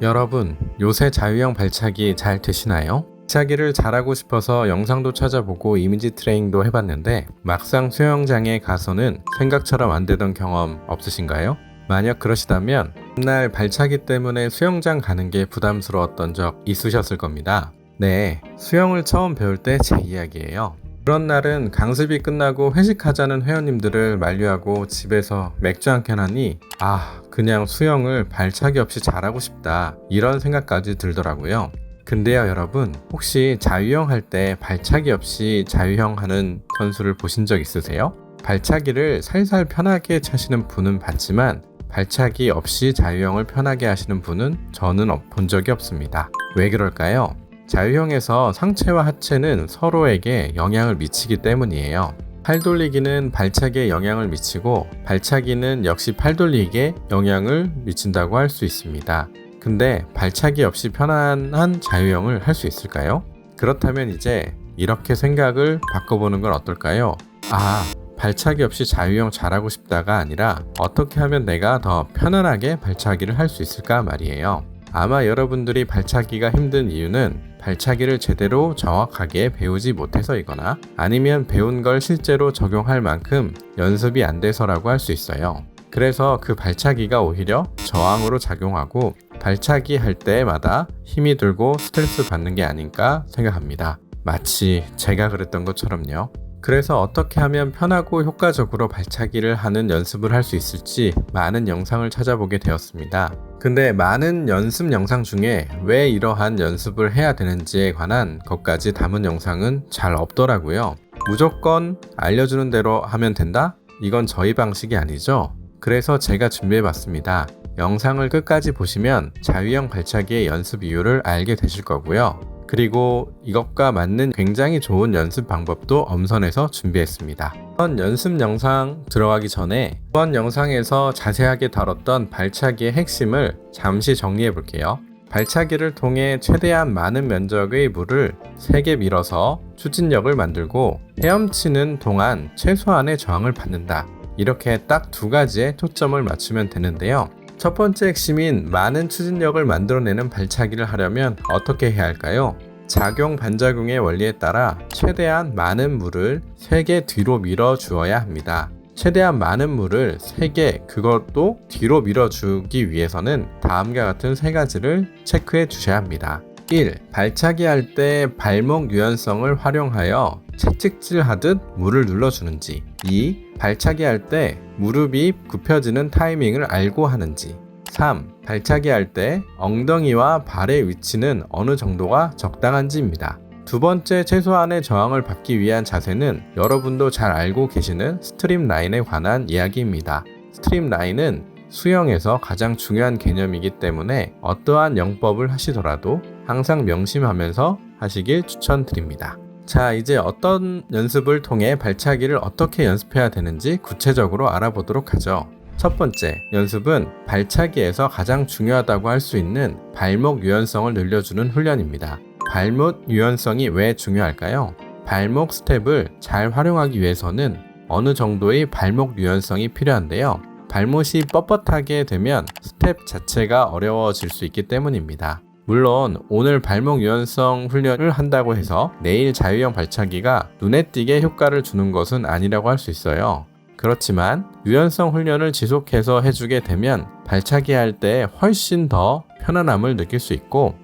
여러분, 요새 자유형 발차기 잘 되시나요? 발차기를 잘하고 싶어서 영상도 찾아보고 이미지 트레이닝도 해봤는데 막상 수영장에 가서는 생각처럼 안 되던 경험 없으신가요? 만약 그러시다면 그날 발차기 때문에 수영장 가는 게 부담스러웠던 적 있으셨을 겁니다. 네, 수영을 처음 배울 때 제 이야기예요. 그런 날은 강습이 끝나고 회식하자는 회원님들을 만류하고 집에서 맥주 한 캔 하니 그냥 수영을 발차기 없이 잘하고 싶다 이런 생각까지 들더라고요. 근데요 여러분, 혹시 자유형 할 때 발차기 없이 자유형 하는 선수를 보신 적 있으세요? 발차기를 살살 편하게 차시는 분은 봤지만 발차기 없이 자유형을 편하게 하시는 분은 저는 본 적이 없습니다. 왜 그럴까요? 자유형에서 상체와 하체는 서로에게 영향을 미치기 때문이에요. 팔 돌리기는 발차기에 영향을 미치고 발차기는 역시 팔 돌리기에 영향을 미친다고 할 수 있습니다. 근데 발차기 없이 편안한 자유형을 할 수 있을까요? 그렇다면 이제 이렇게 생각을 바꿔보는 건 어떨까요? 발차기 없이 자유형 잘하고 싶다가 아니라 어떻게 하면 내가 더 편안하게 발차기를 할 수 있을까 말이에요. 아마 여러분들이 발차기가 힘든 이유는 발차기를 제대로 정확하게 배우지 못해서이거나 아니면 배운 걸 실제로 적용할 만큼 연습이 안 돼서라고 할 수 있어요. 그래서 그 발차기가 오히려 저항으로 작용하고 발차기 할 때마다 힘이 들고 스트레스 받는 게 아닐까 생각합니다. 마치 제가 그랬던 것처럼요. 그래서 어떻게 하면 편하고 효과적으로 발차기를 하는 연습을 할 수 있을지 많은 영상을 찾아보게 되었습니다. 근데 많은 연습 영상 중에 왜 이러한 연습을 해야 되는지에 관한 것까지 담은 영상은 잘 없더라고요. 무조건 알려주는 대로 하면 된다? 이건 저희 방식이 아니죠. 그래서 제가 준비해봤습니다. 영상을 끝까지 보시면 자유형 발차기의 연습 이유를 알게 되실 거고요. 그리고 이것과 맞는 굉장히 좋은 연습 방법도 엄선해서 준비했습니다. 이번 연습 영상 들어가기 전에 이번 영상에서 자세하게 다뤘던 발차기의 핵심을 잠시 정리해 볼게요. 발차기를 통해 최대한 많은 면적의 물을 세게 밀어서 추진력을 만들고 헤엄치는 동안 최소한의 저항을 받는다. 이렇게 딱 두 가지에 초점을 맞추면 되는데요. 첫 번째 핵심인 많은 추진력을 만들어내는 발차기를 하려면 어떻게 해야 할까요? 작용 반작용의 원리에 따라 최대한 많은 물을 세게 뒤로 밀어 주어야 합니다. 최대한 많은 물을 세게 그것도 뒤로 밀어주기 위해서는 다음과 같은 세 가지를 체크해 주셔야 합니다. 1. 발차기 할 때 발목 유연성을 활용하여 채찍질 하듯 물을 눌러주는지. 2. 발차기 할 때 무릎이 굽혀지는 타이밍을 알고 하는지. 3. 발차기 할 때 엉덩이와 발의 위치는 어느 정도가 적당한지입니다. 두 번째, 최소한의 저항을 받기 위한 자세는 여러분도 잘 알고 계시는 스트림 라인에 관한 이야기입니다. 스트림 라인은 수영에서 가장 중요한 개념이기 때문에 어떠한 영법을 하시더라도 항상 명심하면서 하시길 추천드립니다. 자, 이제 어떤 연습을 통해 발차기를 어떻게 연습해야 되는지 구체적으로 알아보도록 하죠. 첫 번째 연습은 발차기에서 가장 중요하다고 할 수 있는 발목 유연성을 늘려주는 훈련입니다. 발목 유연성이 왜 중요할까요? 발목 스텝을 잘 활용하기 위해서는 어느 정도의 발목 유연성이 필요한데요. 발못이 뻣뻣하게 되면 스텝 자체가 어려워질 수 있기 때문입니다. 물론 오늘 발목 유연성 훈련을 한다고 해서 내일 자유형 발차기가 눈에 띄게 효과를 주는 것은 아니라고 할 수 있어요. 그렇지만 유연성 훈련을 지속해서 해주게 되면 발차기 할 때 훨씬 더 편안함을 느낄 수 있고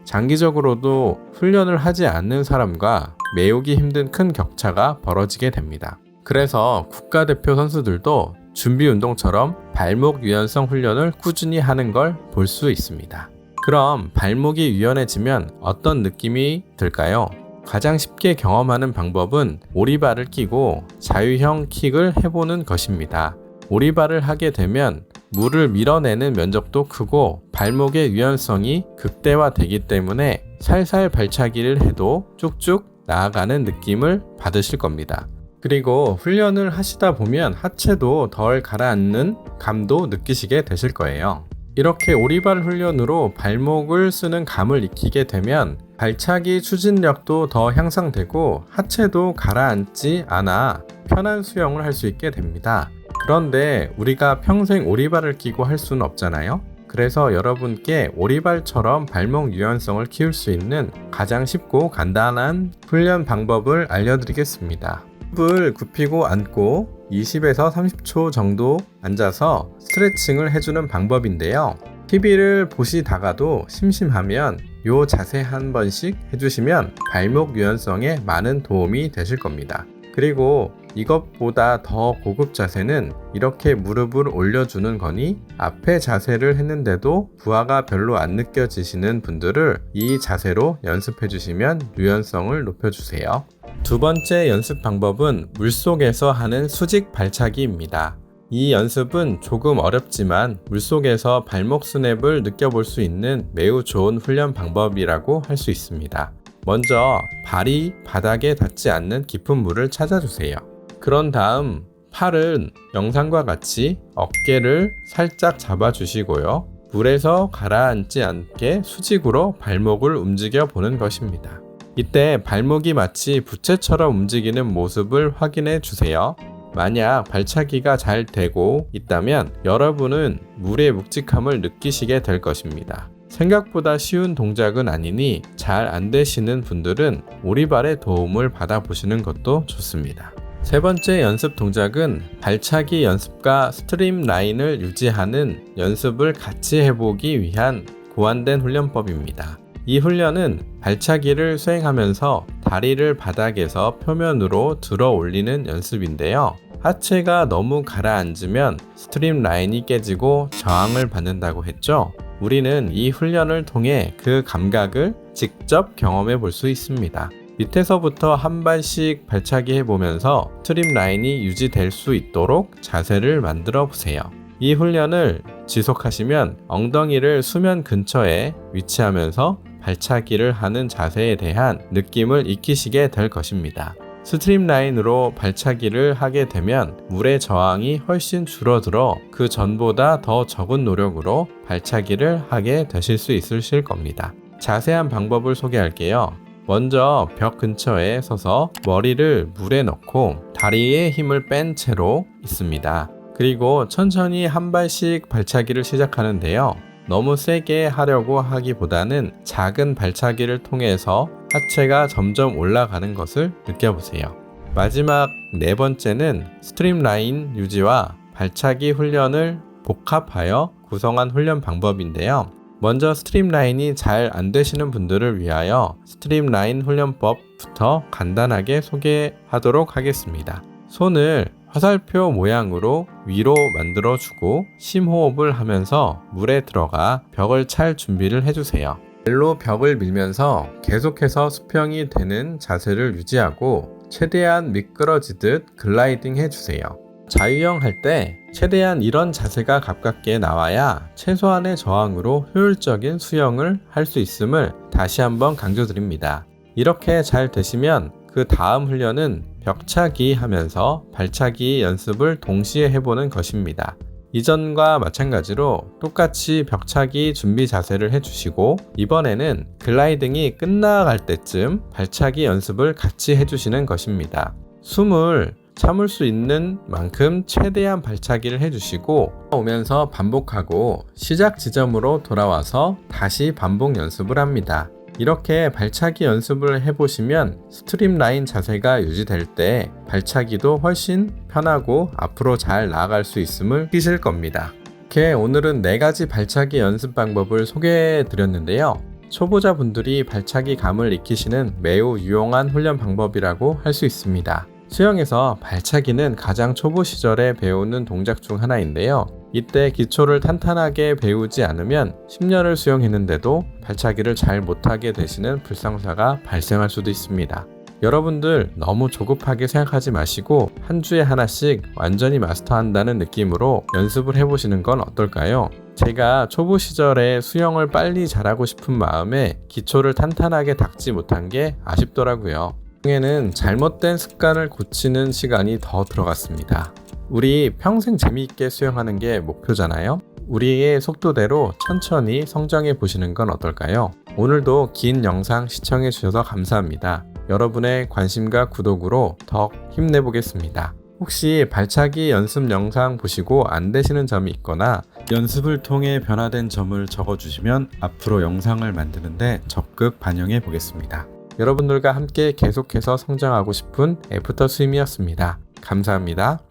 장기적으로도 훈련을 하지 않는 사람과 메우기 힘든 큰 격차가 벌어지게 됩니다. 그래서 국가대표 선수들도 준비 운동처럼 발목 유연성 훈련을 꾸준히 하는 걸 볼 수 있습니다. 그럼 발목이 유연해지면 어떤 느낌이 들까요? 가장 쉽게 경험하는 방법은 오리발을 끼고 자유형 킥을 해보는 것입니다. 오리발을 하게 되면 물을 밀어내는 면적도 크고 발목의 유연성이 극대화되기 때문에 살살 발차기를 해도 쭉쭉 나아가는 느낌을 받으실 겁니다. 그리고 훈련을 하시다 보면 하체도 덜 가라앉는 감도 느끼시게 되실 거예요. 이렇게 오리발 훈련으로 발목을 쓰는 감을 익히게 되면 발차기 추진력도 더 향상되고 하체도 가라앉지 않아 편한 수영을 할 수 있게 됩니다. 그런데 우리가 평생 오리발을 끼고 할 수는 없잖아요. 그래서 여러분께 오리발처럼 발목 유연성을 키울 수 있는 가장 쉽고 간단한 훈련 방법을 알려드리겠습니다. 무릎을 굽히고 앉고 20에서 30초 정도 앉아서 스트레칭을 해주는 방법인데요. TV를 보시다가도 심심하면 이 자세 한 번씩 해주시면 발목 유연성에 많은 도움이 되실 겁니다. 그리고 이것보다 더 고급 자세는 이렇게 무릎을 올려주는 거니 앞에 자세를 했는데도 부하가 별로 안 느껴지시는 분들을 이 자세로 연습해 주시면 유연성을 높여주세요. 두 번째 연습 방법은 물속에서 하는 수직 발차기입니다. 이 연습은 조금 어렵지만 물속에서 발목 스냅을 느껴볼 수 있는 매우 좋은 훈련 방법이라고 할 수 있습니다. 먼저 발이 바닥에 닿지 않는 깊은 물을 찾아주세요. 그런 다음 팔은 영상과 같이 어깨를 살짝 잡아주시고요. 물에서 가라앉지 않게 수직으로 발목을 움직여 보는 것입니다. 이때 발목이 마치 부채처럼 움직이는 모습을 확인해 주세요. 만약 발차기가 잘 되고 있다면 여러분은 물의 묵직함을 느끼시게 될 것입니다. 생각보다 쉬운 동작은 아니니 잘 안 되시는 분들은 오리발의 도움을 받아보시는 것도 좋습니다. 세 번째 연습 동작은 발차기 연습과 스트림 라인을 유지하는 연습을 같이 해보기 위한 고안된 훈련법입니다. 이 훈련은 발차기를 수행하면서 다리를 바닥에서 표면으로 들어 올리는 연습인데요. 하체가 너무 가라앉으면 스트림 라인이 깨지고 저항을 받는다고 했죠. 우리는 이 훈련을 통해 그 감각을 직접 경험해 볼 수 있습니다. 밑에서부터 한 발씩 발차기 해보면서 스트림 라인이 유지될 수 있도록 자세를 만들어 보세요. 이 훈련을 지속하시면 엉덩이를 수면 근처에 위치하면서 발차기를 하는 자세에 대한 느낌을 익히시게 될 것입니다. 스트림 라인으로 발차기를 하게 되면 물의 저항이 훨씬 줄어들어 그 전보다 더 적은 노력으로 발차기를 하게 되실 수 있으실 겁니다. 자세한 방법을 소개할게요. 먼저 벽 근처에 서서 머리를 물에 넣고 다리에 힘을 뺀 채로 있습니다. 그리고 천천히 한 발씩 발차기를 시작하는데요. 너무 세게 하려고 하기보다는 작은 발차기를 통해서 하체가 점점 올라가는 것을 느껴보세요. 마지막 네 번째는 스트림 라인 유지와 발차기 훈련을 복합하여 구성한 훈련 방법인데요. 먼저 스트림 라인이 잘 안 되시는 분들을 위하여 스트림 라인 훈련법부터 간단하게 소개하도록 하겠습니다. 손을 화살표 모양으로 위로 만들어주고 심호흡을 하면서 물에 들어가 벽을 찰 준비를 해주세요. 발로 벽을 밀면서 계속해서 수평이 되는 자세를 유지하고 최대한 미끄러지듯 글라이딩 해주세요. 자유형 할 때 최대한 이런 자세가 가깝게 나와야 최소한의 저항으로 효율적인 수영을 할 수 있음을 다시 한번 강조드립니다. 이렇게 잘 되시면 그 다음 훈련은 벽차기 하면서 발차기 연습을 동시에 해보는 것입니다. 이전과 마찬가지로 똑같이 벽차기 준비 자세를 해주시고 이번에는 글라이딩이 끝나갈 때쯤 발차기 연습을 같이 해주시는 것입니다. 숨을 참을 수 있는 만큼 최대한 발차기를 해주시고 오면서 반복하고 시작 지점으로 돌아와서 다시 반복 연습을 합니다. 이렇게 발차기 연습을 해보시면 스트림 라인 자세가 유지될 때 발차기도 훨씬 편하고 앞으로 잘 나아갈 수 있음을 느끼실 겁니다. 이렇게 오늘은 4가지 발차기 연습 방법을 소개해 드렸는데요. 초보자분들이 발차기 감을 익히시는 매우 유용한 훈련 방법이라고 할 수 있습니다. 수영에서 발차기는 가장 초보 시절에 배우는 동작 중 하나인데요. 이때 기초를 탄탄하게 배우지 않으면 10년을 수영했는데도 발차기를 잘 못하게 되시는 불상사가 발생할 수도 있습니다. 여러분들 너무 조급하게 생각하지 마시고 한 주에 하나씩 완전히 마스터한다는 느낌으로 연습을 해보시는 건 어떨까요? 제가 초보 시절에 수영을 빨리 잘하고 싶은 마음에 기초를 탄탄하게 닦지 못한 게 아쉽더라고요. 수영에는 잘못된 습관을 고치는 시간이 더 들어갔습니다. 우리 평생 재미있게 수영하는 게 목표잖아요. 우리의 속도대로 천천히 성장해 보시는 건 어떨까요? 오늘도 긴 영상 시청해 주셔서 감사합니다. 여러분의 관심과 구독으로 더 힘내보겠습니다. 혹시 발차기 연습 영상 보시고 안 되시는 점이 있거나 연습을 통해 변화된 점을 적어주시면 앞으로 영상을 만드는데 적극 반영해 보겠습니다. 여러분들과 함께 계속해서 성장하고 싶은 애프터 스윙이었습니다. 감사합니다.